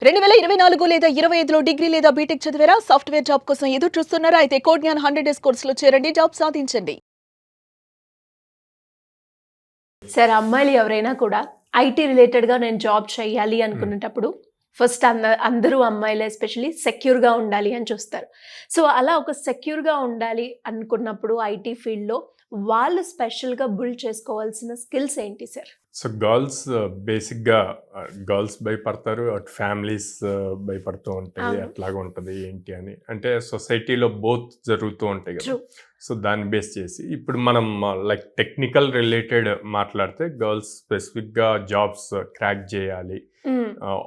2024 లేదా 25లో డిగ్రీ లేదా బీటెక్ చదివారా? సాఫ్ట్‌వేర్ జాబ్ కోసం ఎదురు చూస్తున్నారా? అయితే కోడ్ జ్ఞాన్ 100 డేస్ కోర్సులో చేరండి. జాబ్ సాధించండి. సార్ అమ్మాయిలు ఎవరైనా కూడా ఐటీ రిలేటెడ్‌గా నేను జాబ్ చేయాలి అనుకునేటప్పుడు ఫస్ట్ అందరూ అమ్మాయిలు ఎస్పెషల్లీ సెక్యూర్‌గా ఉండాలి అని చూస్తారు. సో, అలా ఒక సెక్యూర్‌గా ఉండాలి అనుకున్నప్పుడు ఐటీ ఫీల్డ్‌లో వాళ్ళు స్పెషల్‌గా బిల్డ్ చేసుకోవాల్సిన స్కిల్స్ ఏంటి సార్? సో గర్ల్స్ బేసిక్గా గర్ల్స్ భయపడతారు, అటు ఫ్యామిలీస్ భయపడుతూ ఉంటాయి. అవును. ఎట్లాగా ఉంటుంది ఏంటి అని, అంటే సొసైటీలో బోత్ జరుగుతూ ఉంటాయి కదా. ట్రూ. సో దాన్ని బేస్ చేసి ఇప్పుడు మనం లైక్ టెక్నికల్ రిలేటెడ్ మాట్లాడితే గర్ల్స్ స్పెసిఫిక్గా జాబ్స్ క్రాక్ చేయాలి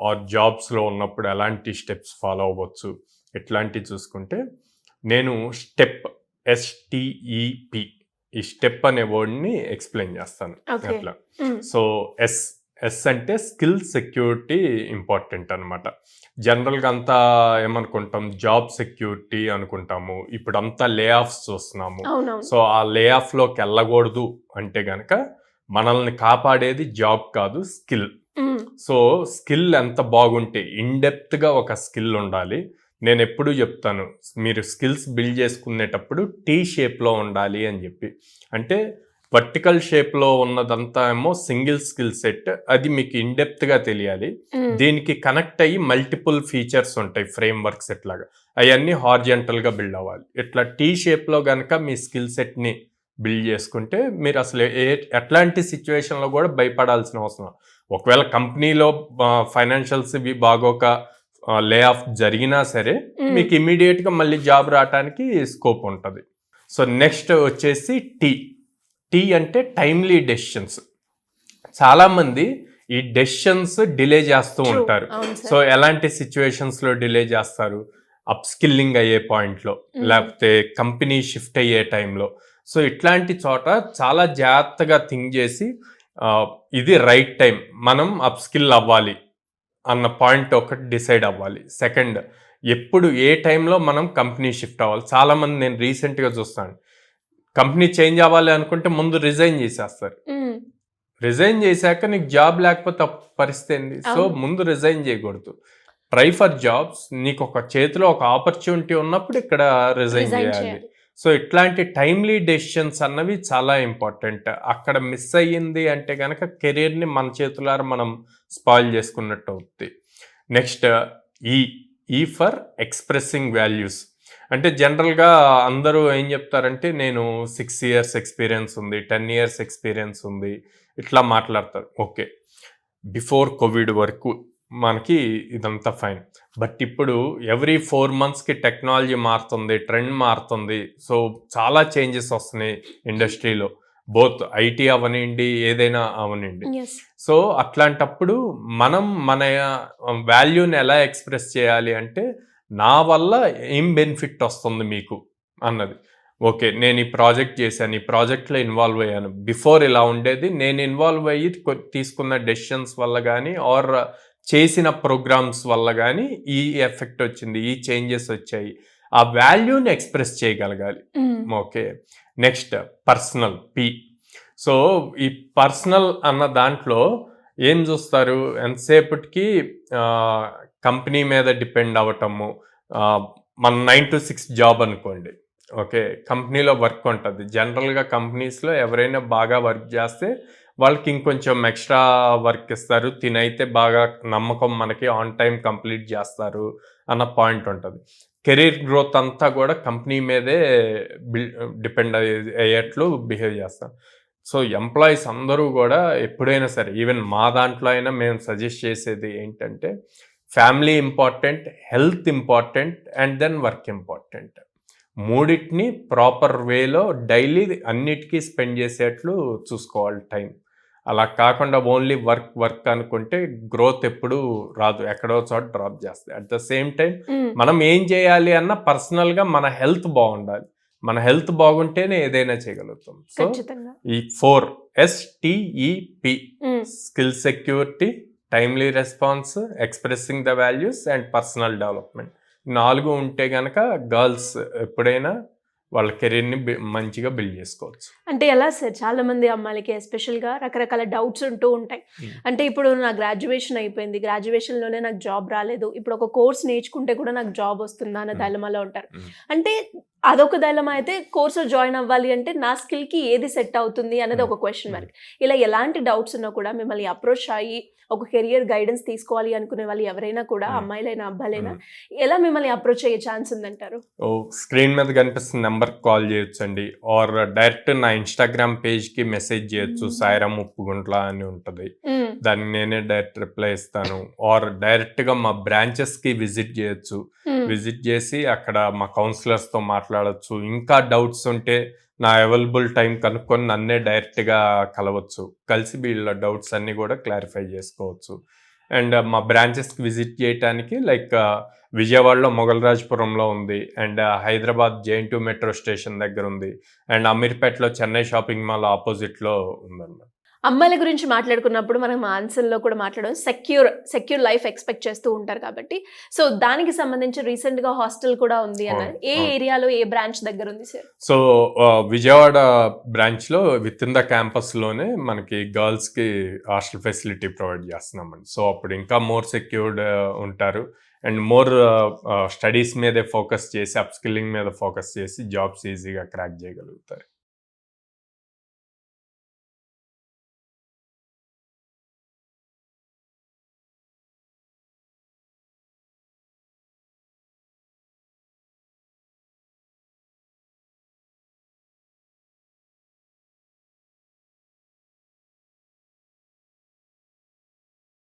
ఆర్ జాబ్స్లో ఉన్నప్పుడు ఎలాంటి స్టెప్స్ ఫాలో అవ్వచ్చు ఎట్లాంటివి చూసుకుంటే, నేను స్టెప్ STEP ఈ స్టెప్ అనే వర్డ్ని ఎక్స్ప్లెయిన్ చేస్తాను. Okay. అట్లా సో ఎస్ అంటే స్కిల్ సెక్యూరిటీ ఇంపార్టెంట్ అనమాట. జనరల్గా అంతా ఏమనుకుంటాం, జాబ్ సెక్యూరిటీ అనుకుంటాము. ఇప్పుడు అంతా లే ఆఫ్స్ చూస్తున్నాము. అవునవును. సో ఆ లే ఆఫ్లోకి వెళ్ళకూడదు అంటే గనక మనల్ని కాపాడేది జాబ్ కాదు, స్కిల్. సో స్కిల్ ఎంత బాగుంటే, ఇన్డెప్త్గా ఒక స్కిల్ ఉండాలి. నేను ఎప్పుడూ చెప్తాను, మీరు స్కిల్స్ బిల్డ్ చేసుకునేటప్పుడు T షేప్లో ఉండాలి అని చెప్పి. అంటే వర్టికల్ షేప్లో ఉన్నదంతా ఏమో సింగిల్ స్కిల్ సెట్, అది మీకు ఇన్డెప్త్గా తెలియాలి. దీనికి కనెక్ట్ అయ్యి మల్టిపుల్ ఫీచర్స్ ఉంటాయి, ఫ్రేమ్ వర్క్స్ ఎట్లాగా, అవన్నీ హార్జెంటల్గా బిల్డ్ అవ్వాలి. ఇట్లా T షేప్లో కనుక మీ స్కిల్ సెట్ని బిల్డ్ చేసుకుంటే మీరు అసలు ఎట్లాంటి సిచ్యువేషన్లో కూడా భయపడాల్సిన అవసరం. ఒకవేళ కంపెనీలో ఫైనాన్షియల్స్ ఇవి బాగోక లే ఆఫ్ జరిగినా సరే మీకు ఇమీడియట్గా మళ్ళీ జాబ్ రావడానికి స్కోప్ ఉంటుంది. సో నెక్స్ట్ వచ్చేసి టీ అంటే టైమ్లీ డెసిషన్స్. చాలామంది ఈ డెసిషన్స్ డిలే చేస్తూ ఉంటారు. సో ఎలాంటి సిచ్యువేషన్స్లో డిలే చేస్తారు? అప్ స్కిల్లింగ్ అయ్యే పాయింట్లో, లేకపోతే కంపెనీ షిఫ్ట్ అయ్యే టైంలో. సో ఇట్లాంటి చోట చాలా జాగ్రత్తగా థింక్ చేసి ఇది రైట్ టైం, మనం అప్ స్కిల్ అవ్వాలి అన్న పాయింట్ ఒకటి డిసైడ్ అవ్వాలి. సెకండ్, ఎప్పుడు ఏ టైంలో మనం కంపెనీ షిఫ్ట్ అవ్వాలి. చాలామంది నేను రీసెంట్గా చూస్తాను, కంపెనీ చేంజ్ అవ్వాలి అనుకుంటే ముందు రిజైన్ చేసేస్తారు. రిజైన్ చేశాక నీకు జాబ్ లేకపోతే పరిస్థితి ఏంది? సో ముందు రిజైన్ చేయకూడదు. Try for jobs. నీకు ఒక చేతిలో ఒక ఆపర్చునిటీ ఉన్నప్పుడు ఇక్కడ రిజైన్ చేయాలి. సో ఇట్లాంటి టైమ్లీ డెసిషన్స్ అన్నవి చాలా ఇంపార్టెంట్. అక్కడ మిస్ అయ్యింది అంటే కనుక కెరీర్ని మన చేతులారా మనం స్పాయిల్ చేసుకున్నట్టు అవుతుంది. నెక్స్ట్ ఈ ఫర్ ఎక్స్ప్రెసింగ్ వాల్యూస్. అంటే జనరల్గా అందరూ ఏం చెప్తారంటే, నేను 6 years ఎక్స్పీరియన్స్ ఉంది, 10 years ఎక్స్పీరియన్స్ ఉంది, ఇట్లా మాట్లాడతారు. ఓకే, బిఫోర్ కోవిడ్ వరకు మనకి ఇదంతా ఫైన్. బట్ ఇప్పుడు ఎవ్రీ 4 monthsకి టెక్నాలజీ మారుతుంది, ట్రెండ్ మారుతుంది. సో చాలా చేంజెస్ వస్తున్నాయి ఇండస్ట్రీలో, బోత్ ఐటీ అవనండి, ఏదైనా అవనండి. సో అట్లాంటప్పుడు మనం మన వాల్యూని ఎలా ఎక్స్ప్రెస్ చేయాలి అంటే, నా వల్ల ఏం బెనిఫిట్ వస్తుంది మీకు అన్నది. ఓకే, నేను ఈ ప్రాజెక్ట్ చేశాను, ఈ ప్రాజెక్ట్లో ఇన్వాల్వ్ అయ్యాను, బిఫోర్ ఇలా ఉండేది, నేను ఇన్వాల్వ్ అయ్యి తీసుకున్న డెసిషన్స్ వల్ల కానీ ఆర్ చేసిన ప్రోగ్రామ్స్ వల్ల కానీ ఈ ఎఫెక్ట్ వచ్చింది, ఈ చేంజెస్ వచ్చాయి. ఆ వాల్యూని ఎక్స్ప్రెస్ చేయగలగాలి. Okay, next personal P. So ఈ పర్సనల్ అన్న దాంట్లో ఏం చూస్తారు, ఎంతసేపటికి కంపెనీ మీద డిపెండ్ అవ్వటము. మన 9 to 6 జాబ్ అనుకోండి. ఓకే, కంపెనీలో వర్క్ ఉంటుంది. జనరల్గా కంపెనీస్లో ఎవరైనా బాగా వర్క్ చేస్తే వాళ్ళకి ఇంకొంచెం ఎక్స్ట్రా వర్క్ ఇస్తారు, తినైతే బాగా నమ్మకం మనకి ఆన్ టైం కంప్లీట్ చేస్తారు అన్న పాయింట్ ఉంటుంది. కెరీర్ గ్రోత్ అంతా కూడా కంపెనీ మీదే డిపెండ్ అయ్యేట్లు బిహేవ్ చేస్తారు. సో ఎంప్లాయీస్ అందరూ కూడా ఎప్పుడైనా సరే, ఈవెన్ మా దాంట్లో అయినా మేము సజెస్ట్ చేసేది ఏంటంటే, family important, health important, and then work important. మూడింటిని ప్రాపర్ వేలో డైలీ అన్నిటికీ స్పెండ్ చేసేట్లు చూసుకోవాలి టైం. అలా కాకుండా ఓన్లీ వర్క్ అనుకుంటే గ్రోత్ ఎప్పుడు రాదు, ఎక్కడో చోట డ్రాప్ చేస్తుంది. అట్ ద సేమ్ టైం మనం ఏం చేయాలి అన్న పర్సనల్గా మన హెల్త్ బాగుండాలి. మన హెల్త్ బాగుంటేనే ఏదైనా చేయగలుగుతాం. సో ఈ 4 STEP, skill security, timely response, expressing the values and personal development, 4 ఉంటే గనక గర్ల్స్ ఎప్పుడైనా వాళ్ళ కెరీర్ని మంచిగా బిల్డ్ చేసుకోవచ్చు. అంటే ఎలా సార్, చాలా మంది అమ్మాయిలకి ఎస్పెషల్గా రకరకాల డౌట్స్ ఉంటూ ఉంటాయి. అంటే ఇప్పుడు నా గ్రాడ్యుయేషన్ అయిపోయింది, గ్రాడ్యుయేషన్లోనే నాకు జాబ్ రాలేదు, ఇప్పుడు ఒక కోర్స్ నేర్చుకుంటే కూడా నాకు జాబ్ వస్తుందా అన్న డైలమాలో ఉంటారు. అంటే అదొక డైలమా అయితే, కోర్సులో జాయిన్ అవ్వాలి అంటే నా స్కిల్కి ఏది సెట్ అవుతుంది అనేది ఒక క్వశ్చన్ మార్క్. ఇలా ఎలాంటి డౌట్స్ ఉన్నా కూడా మిమ్మల్ని అప్రోచ్ అయ్యి ఒక కెరియర్ గైడెన్స్ తీసుకోవాలి అనుకునే వాళ్ళు ఎవరైనా కూడా, అమ్మాయిలైనా అబ్బాయిలైనా, ఎలా మిమ్మల్ని అప్రోచ్ అయ్యే ఛాన్స్ ఉందంటారు? స్క్రీన్ మీద కనిపిస్తున్న నెంబర్కి కాల్ చేయొచ్చండి, ఆర్ డైరెక్ట్ నా ఇన్స్టాగ్రామ్ పేజ్కి మెసేజ్ చేయొచ్చు, సాయిరామ్ ఉప్పుగుంట్ల అని ఉంటుంది, దాన్ని నేనే డైరెక్ట్ రిప్లై ఇస్తాను. ఆర్ డైరెక్ట్గా మా బ్రాంచెస్కి విజిట్ చేయొచ్చు, విజిట్ చేసి అక్కడ మా కౌన్సిలర్స్తో మాట్లాడచ్చు. ఇంకా డౌట్స్ ఉంటే నా అవైలబుల్ టైం కనుక్కొని నన్నే డైరెక్ట్గా కలవచ్చు, కలిసి వీళ్ళ డౌట్స్ అన్నీ కూడా క్లారిఫై చేసుకోవచ్చు. అండ్ మా బ్రాంచెస్కి విజిట్ చేయడానికి లైక్ విజయవాడలో మొగల్రాజ్పురంలో ఉంది, and Hyderabad JNT metro station దగ్గర ఉంది, అండ్ అమీర్పేటలో చెన్నై షాపింగ్ మాల్ ఆపోజిట్లో ఉందన్నమాట. అమ్మాయిల గురించి మాట్లాడుకున్నప్పుడు మనం ఆన్సర్లో కూడా మాట్లాడడం సెక్యూర్ లైఫ్ ఎక్స్పెక్ట్ చేస్తూ ఉంటారు కాబట్టి, సో దానికి సంబంధించి రీసెంట్గా హాస్టల్ కూడా ఉంది అన్నారు. ఏ ఏరియాలో, ఏ బ్రాంచ్ దగ్గర ఉంది సార్? సో విజయవాడ బ్రాంచ్లో విత్ ఇన్ ద క్యాంపస్లోనే మనకి గర్ల్స్కి హాస్టల్ ఫెసిలిటీ ప్రొవైడ్ చేస్తున్నామండి. సో అప్పుడు ఇంకా మోర్ సెక్యూర్డ్ ఉంటారు, అండ్ మోర్ స్టడీస్ మీదే ఫోకస్ చేసి, అప్ స్కిల్లింగ్ మీద ఫోకస్ చేసి జాబ్స్ ఈజీగా క్రాక్ చేయగలుగుతారు.